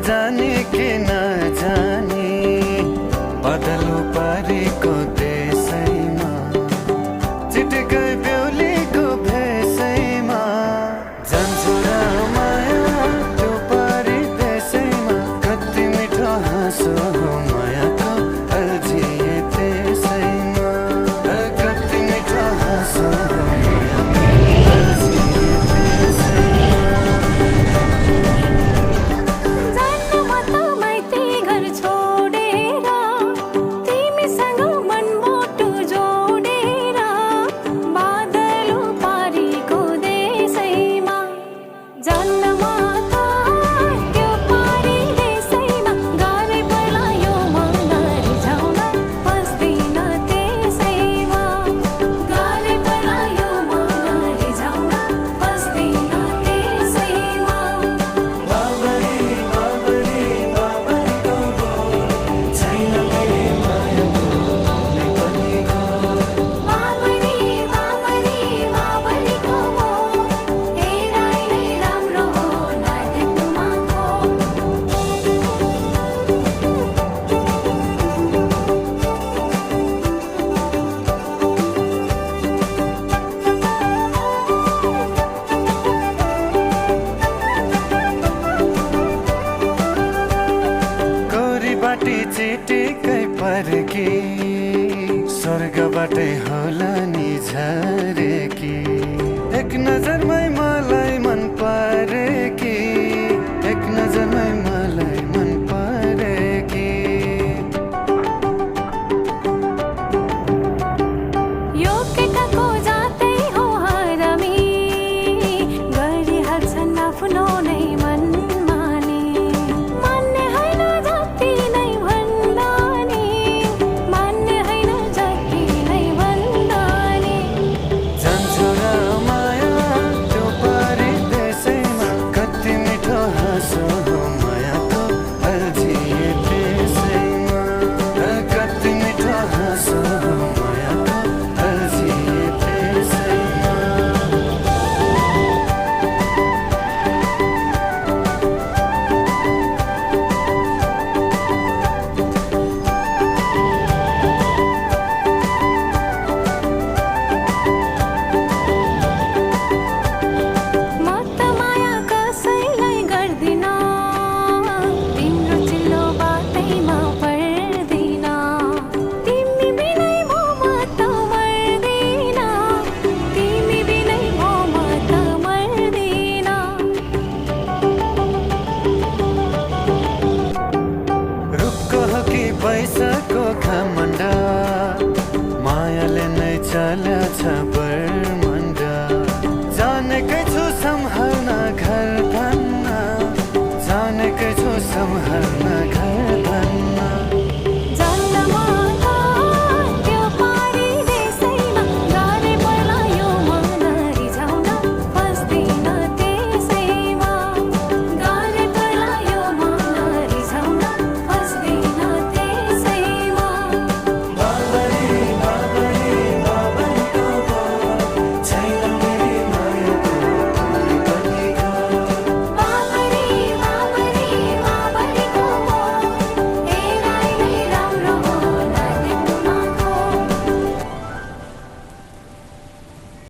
जाने कि नजाने बदलो परेको देशैमा चिटिकै बेहुलीको भेषैमा जान्छु र माया त्यो परिदेशैमा कति मिठो हाँसो हो मायाको अल्झिए त्यसैमा कति मिठो हाँसो हो मायाको अल्झिए त्यसैमा। बाटी चिटिकै पर्की स्वर्गबाटै होला नि झरेकी एक नजरमै मलाई मन परेकी एक नजरमै मलाई मन परेकी। यो केटाको जातै हो हरामी गरिहाल्छन् आफ्नो नै मन पैसाको घमण्ड मायाले नै चल्छ।